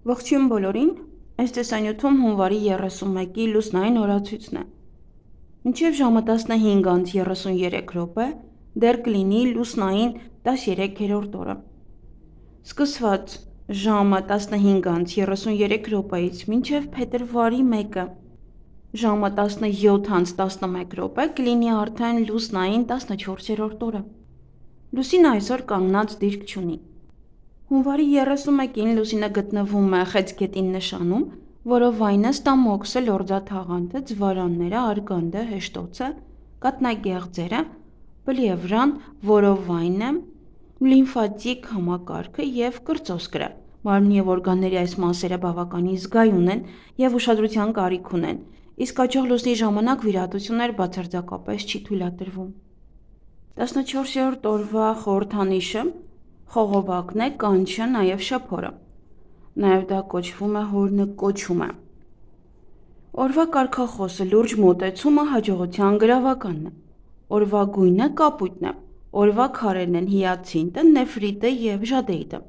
Ողջույն բոլորին, այս տեսանյութում հունվարի 31-ի լուսնային օրացույցն է։ Մինչև ժամը 15:33 րոպե դեռ կլինի լուսնային 13-րդ օրը։ Սկսված ժամը 15:33 րոպեից մինչև փետրվարի 1-ը ժամը 17:11 րոպե կլինի արդեն լուսնային 14-րդ օրը։ Լուսինը այսօր կանգնած դիրք չունի։ Հունվարի 31-ին լուսինը գտնվում է Խեցգետին նշանում, որով վայնը, ստամոքսը, լորձաթաղանթը, ձվարանները, արգանդը, հեշտոցը, կաթնագեղձերը, պլիևրան, որով վայնն է, լիմֆատիկ համակարգը և կրծոսկրը։ Մարմնի և օրգանների այս մասերը բավականին զգայուն են և ուշադրության կարիք ունեն, իսկ աճող լուսնի ժամանակ վիրահատություններ բացարձակապես չի թույլատրվում։ 14-րդ օրվա խորհրդանիշը խողովակն է, կանչը, նաև շփորը։ Նաև դա կոչվում է հորնկոչումը։ Օրվա կարգախոսը լուրջ մոտեցումը հաջողության գրավականն է։ Օրվա գույնը կապույտն է։ Օրվա քարերն են հիացինտը, նեֆրիտը և ժադեիտը։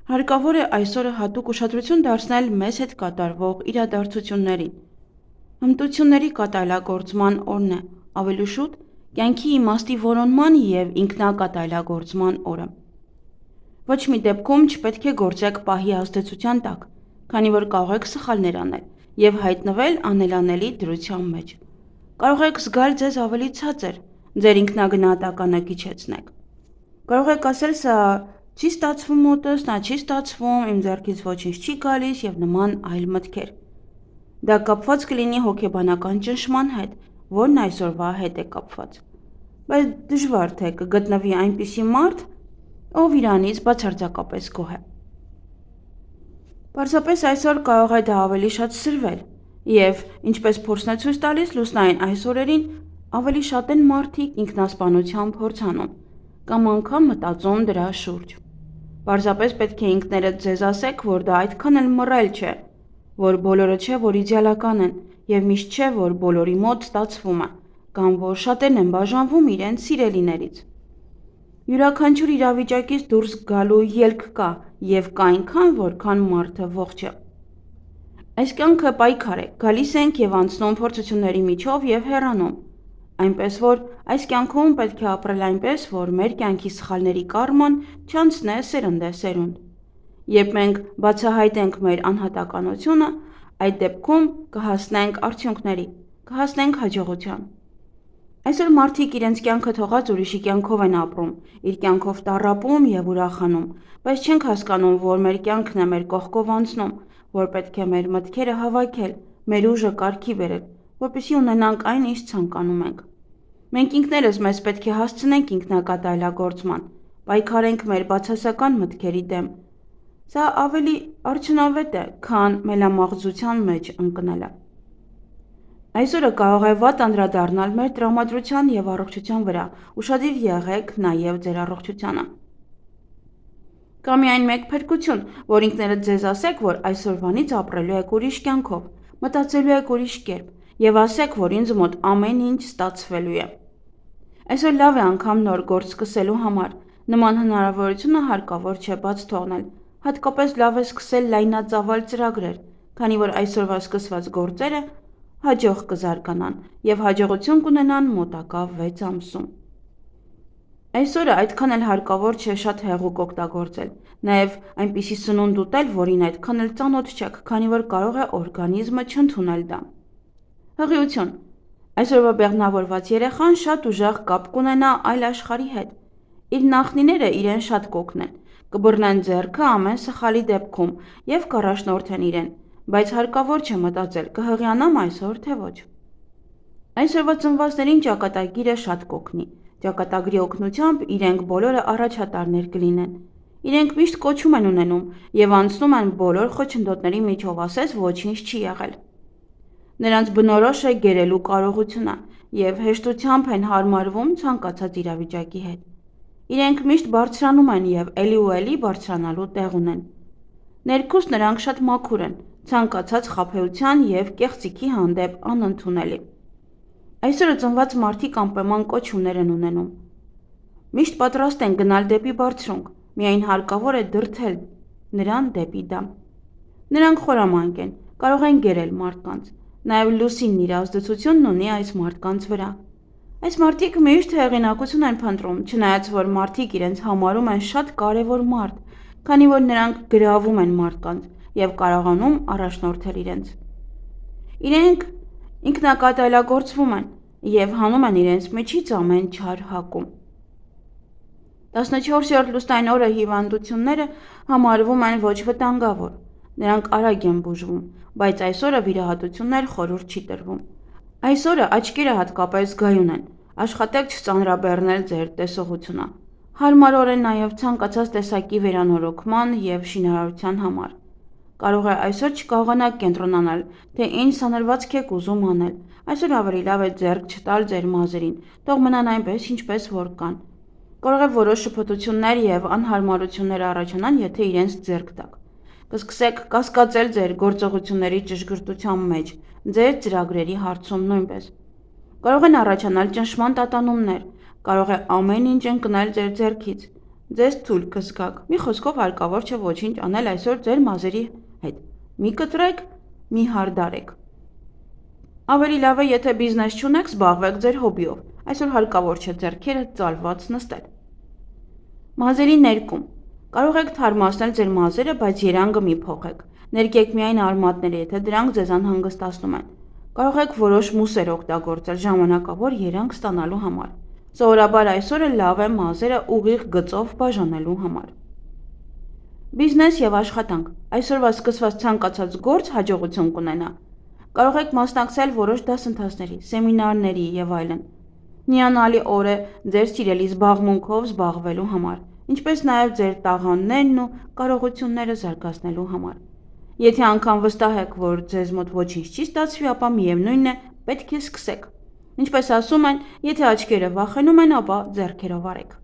Հարկավոր է այսօրը հատուկ ուշադրություն դարձնել մեզ հետ կատարվող իրադարձություններին։ Հմտությունների կատարելագործման օրն է, ավելի շուտ կյանքի իմաստի որոնման և ինքնակատարելագործման օրը։ Ոչ մի դեպքում չպետք է գործեք պահի ազդեցության տակ, քանի որ կարող եք սխալներ անել և հայտնվել անելանելի դրության մեջ։ Կարող եք զգալ ձեզ ավելի ցածր, ձեր ինքնագնահատականը քիչեցնեք։ Կարող եք ասել՝ սա չի ստացվում մոտս, նա չի ստացվում, իմ ձեռքից ոչինչ չի գալիս և նման այլ մտքեր։ Դա կապված կլինի հոգեբանական ճնշման հետ, որն այսօրվա հետ է կապված։ Բայց դժվար թե կգտնվի այնպիսի մարդ, ով իրանից բացարձակապես գոհ է։ Պարզապես այսօր կարող է դա ավելի շատ սրվել, և, ինչպես փորձն է ցույց տալիս, լուսնային այս օրերին ավելի շատ են մարդիկ ինքնասպանության փորձ անում կամ անգամ մտածում դրա շուրջ։ Պարզապես պետք է ինքներդ ձեզ ասեք, որ դա այդքան էլ մռայլ չէ, որ բոլորը չէ, որ իդեալական են, և միշտ չէ, որ բոլորի մոտ ստացվում է, կամ որ շատերն են բաժանվում իրենց սիրելիներից։ Յուրաքանչյուր իրավիճակից դուրս գալու ելք կա, և կա այնքան, որքան մարդը ողջ է։ Այս կյանքը պայքար է, գալիս ենք և անցնում փորձությունների միջով և հեռանում, այնպես որ այս կյանքում պետք է ապրել այնպես, որ մեր կյանքի սխալների կառման չանցնե սերնդեսերունդ։ Երբ մենք բացահայտենք մեր անհատականությունը, այդ դեպքում կհասնենք արդյունքների, կհասնենք հաջողության։ Այսօր մարդիկ իրենց կյանքը թողած ուրիշի կյանքով են ապրում, իր կյանքով տառապում և ուրախանում, բայց չենք հասկանում, որ մեր կյանքն է մեր կողքով անցնում, որ պետք է մեր մտքերը հավաքել, մեր ուժը կարգի բերել, որպեսզի ունենանք այն, ինչ ցանկանում ենք։ Մենք ինքներս մեզ պետք է հասցնենք ինքնակատարելագործման, պայքարենք մեր բացասական մտքերի դեմ։ Սա ավելի արդյունավետ է, քան մելամաղձության մեջ ընկնելը։ Այսօրը կարող է վատ անդրադառնալ մեր տրամադրության և առողջության վրա, ուշադիր եղեք նաև ձեր առողջությանը։ Կա միայն մեկ փրկություն, որ ինքներդ ձեզ ասեք, որ այսօրվանից ապրելու եք ուրիշ կյանքով, մտածելու եք ուրիշ կերպ, և ասեք, որ ինձ մոտ ամեն ինչ ստացվելու է։ Այսօր լավ է անգամ նոր գործ սկսելու համար, նման հնարավորությունը հարկավոր չէ բաց թողնել, հատկապես լավ է սկսել լայնածավալ ծրագրեր, քանի որ այսօրվա սկսված գործերը հաջող կզարգանան և հաջողություն կունենան մոտակա 6 ամսում։ Այսօրը այդքան էլ հարկավոր չէ շատ հեղուկ օգտագործել, նաև այնպիսի սնունդ ուտել, որին այդքան էլ ծանոթ չեք, քանի որ կարող է օրգանիզմը չընդունել դա։ Հղիություն։ Այսօրվա բեղմնավորված երեխան շատ ուժեղ կապ կունենա այլ աշխարհի հետ։ Իր նախնիները իրեն շատ կօգնեն, կբռնեն ձեռքը ամեն սխալի դեպքում և կառաջնորդեն իրեն, բայց հարկավոր չէ մտածել՝ կհղիանամ այսօր, թե ոչ։ Այսօրվա ծնվածներին ճակատագիրը շատ կօգնի։ Ճակատագրի օգնությամբ իրենք բոլորը առաջատարներ կլինեն։ Իրենք միշտ կոչում են ունենում և անցնում են բոլոր խոչընդոտների միջով, ասես ոչինչ չի եղել։ Նրանց բնորոշ է գերելու կարողությունը և հեշտությամբ են հարմարվում ցանկացած իրավիճակի հետ։ Իրենք միշտ բարձրանում են և էլի ու էլի բարձրանալու տեղ ունեն։ Ներքուստ նրանք շատ մաքուր են, ցանկացած խաբեության և կեղծիքի հանդեպ անընդունելի։ Այսօրը ծնված մարդիկ անպայման կոչումներ են ունենում։ Միշտ պատրաստ են գնալ դեպի բարձրունք, միայն հարկավոր է դրդել նրան դեպի դա։ Նրանք խորամանկ են, կարող են գերել մարդկանց, նաև լուսինն իր ազդեցությունն ունի այս մարդկանց վրա։ Այս մարդիկ միշտ հեղինակություն են փնտրում, չնայած որ մարդիկ իրենց համարում են շատ կարևոր մարդ, քանի որ նրանք գրավում են մարդկանց և կարողանում առաջնորդել իրենց։ Իրենք ինքնակատալագործվում են և հանում են իրենց միջից ամեն չար հակում։ 14-րդ լուսնային օրը հիվանդությունները համարվում են ոչ վտանգավոր, նրանք արագ են բուժվում, բայց այս օրը վիրահատություններ խորհուրդ չի տրվում։ Այս օրը աչքերը հատկապես գայուն են, աշխատեք չծանրաբեռնել ձեր տեսողությունը։ Հարմար օր է նաև ցանկացած տեսակի վերանորոգման և շինարարության համար։ Կարող է այսօր չկարողանաք կենտրոնանալ, թե ինչ սանրվածք եք ուզում անել։ Այսօր ավելի լավ է ձեռք չտալ ձեր մազերին, թող մնան այնպես, ինչպես որ կան։ Կարող է որոշ շփոթություններ և անհարմարություններ առաջանան, եթե իրենց ձեռք տաք։ Կսկսեք կասկածել ձեր գործողությունների ճշգրտության մեջ, ձեր ծրագրերի հարցում նույնպես։ Կարող են առաջանալ ճնշման տատանումներ, կարող է ամեն ինչ ընկնել ձեր ձեռքից։ Ձեզ թույլ կզգաք։ Մի խոսքով հարկավոր չէ ոչինչ անել այսօր ձեր մազերի հետ։ Մի կտրեք, մի հարդարեք։ Ավելի լավ է, եթե բիզնես չունեք, զբաղվեք ձեր հոբբիով։ Այսօր հարկավոր չէ ձեռքերը ծալված նստել։ Մազերի ներկում։ Կարող եք թարմացնել ձեր մազերը, բայց երանգը մի փոխեք։ Ներկեք միայն արմատները, եթե դրանք ձեզ անհանգստացնում են։ Կարող եք որոշ մուսեր օգտագործել ժամանակավոր երանգ ստանալու համար։ Սովորաբար այսօրը լավ է մազերը ուղիղ գծով բաժանելու համար։ Բիզնես և աշխատանք։ Այսօրվա սկսված ցանկացած գործ հաջողություն կունենա։ Կարող եք մասնակցել որոշ դասընթացների, սեմինարների և այլն։ Հիանալի օր է ձեր սիրելի զբաղմունքով զբաղվելու համար, ինչպես նաև ձեր տաղանդներն ու կարողությունները զարգացնելու համար։ Եթե անգամ վստահ եք, որ ձեզ մոտ ոչինչ չի ստացվի, ապա միևնույն է, պետք է սկսեք։ Ինչպես ասում են, եթե աչքերը վախենում են, ապա ձեռքերով արեք։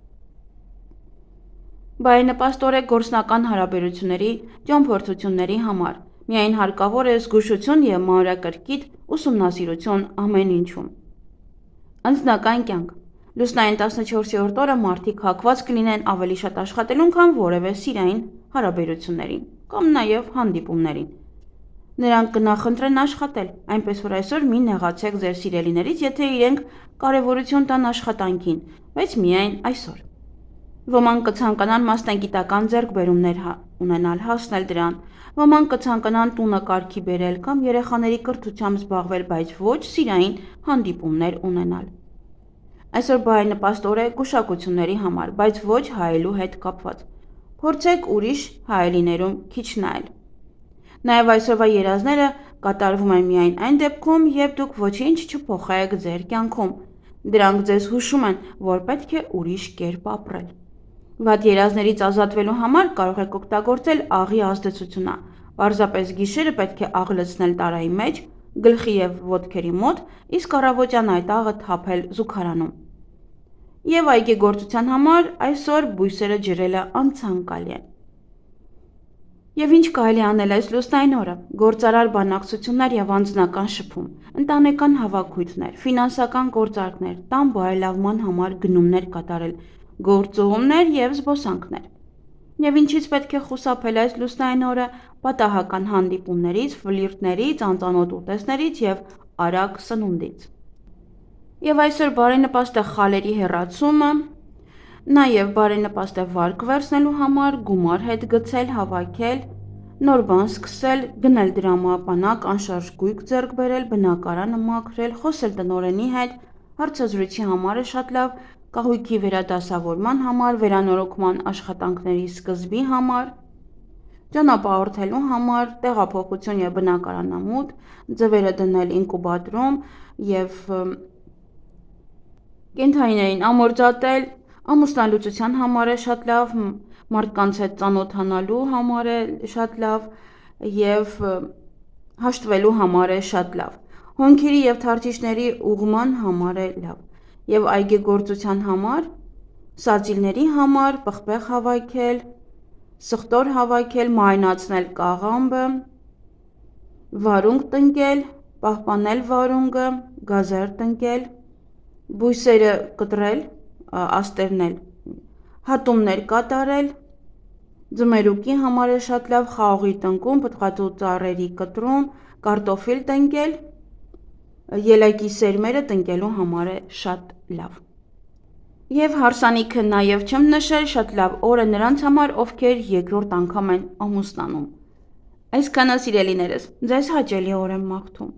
Բարենպաստ օր է գործնական հարաբերությունների ճամփորդությունների համար։ Միայն հարկավոր է զգուշություն և մանրակրկիտ ուսումնասիրություն ամեն ինչում։ Անձնական կյանք։ Լուսնային 14-րդ օրը մարդիկ հակված կլինեն ավելի շատ աշխատելուն, քան որևէ սիրային հարաբերություններին կամ նաև հանդիպումներին։ Նրանք կնախընտրեն աշխատել, այնպես որ այսօր մի նեղացեք ձեր սիրելիներից, եթե իրենք կարևորություն տան աշխատանքին, բայց միայն այսօր։ Ոմանք կցանկանան մասնագիտական ձեռքբերումներ ունենալ, հասնել դրան, ոմանք կցանկանան տունը կարգի բերել կամ երեխաների կրթությամբ զբաղվել, բայց ոչ սիրային հանդիպումներ ունենալ։ Այսօր բարենպաստ օր է գուշակությունների համար, բայց ոչ հայելու հետ կապված։ Փորձեք ուրիշ հայելիներում քիչ նայել։ Նաև այսօրվա երազները կատարվում են միայն այն դեպքում, երբ դուք ոչինչ չփոխեք ձեր կյանքում։ Դրանք ձեզ հուշում են, որ պետք է ուրիշ կերպ ապրել։ Վատ երազներից ազատվելու համար կարող եք օգտագործել աղի ազդեցությունը։ Պարզապես գիշերը պետք է աղ լցնել տարայի մեջ, գլխի և ոտքերի մոտ, իսկ առավոտյան այդ աղը թափել զուգարանում։ Եվ այգեգործության համար այսօր բույսերը ջրելը անցանկալի է։ Եվ ինչ կարելի անել այս լուսնային օրը։ Գործարար բանակցություններ և անձնական շփում, ընտանեկան հավաքույթներ, ֆինանսական գործարքներ, տան բարելավման համար գնումներ կատարել, գործուղումներ և զբոսանքներ։ Եվ ինչից պետք է խուսափել այս լուսնային օրը, պատահական հանդիպումներից, ֆլիրտներից, անծանոթ ուտեստներից և արագ սնունդից։ Եվ այսօր բարենպաստ է խալերի հեռացումը, նաև բարենպաստ է վարկ վերցնելու համար, գումար հետ գցել, հավաքել, նոր բան սկսել, գնել դրամապանակ, անշարժ գույք ձեռք բերել, բնակարանը մաքրել, խոսել տնօրենի հետ, հարցազրույցի համար է շատ լավ, կահույքի վերադասավորման համար, վերանորոգման աշխատանքների սկզբի համար, ճանապարհորդելու համար, տեղափոխություն և բնակարանամուտ, ձվերը դնել ինկուբատորում և կենդանիներին ամորձատել, ամուսնալուծության համար է շատ լավ, մարդկանց հետ ծանոթանալու համար է շատ լավ և հաշտվելու համար է շատ լավ, հոնքերի և թռչիչների ուղղման համար է լավ և այգեգործության համար, սածիլների համար, պղպեղ հավաքել, սխտոր հավաքել, մարինացնել կաղամբը, վարունգ տնկել, պահպանել վարունգը, գազեր տնկել, բույսերը կտրել, աստերնել, հատումներ կատարել, Ձմերուկի համար է շատ լավ խաղողի տնկում, պտղատու ծառերի կտրում, կարտոֆիլ տնկել, ելակի սերմերը տնկելու համար է շատ լավ։ Եվ հարսանիքը նաև չեմ նշել, շատ լավ օր է նրանց համար, ովքեր երկրորդ անգամ են ամուսնանում։ Այսքանը սիրելիներս, ձեզ հաճելի օր եմ մաղթում։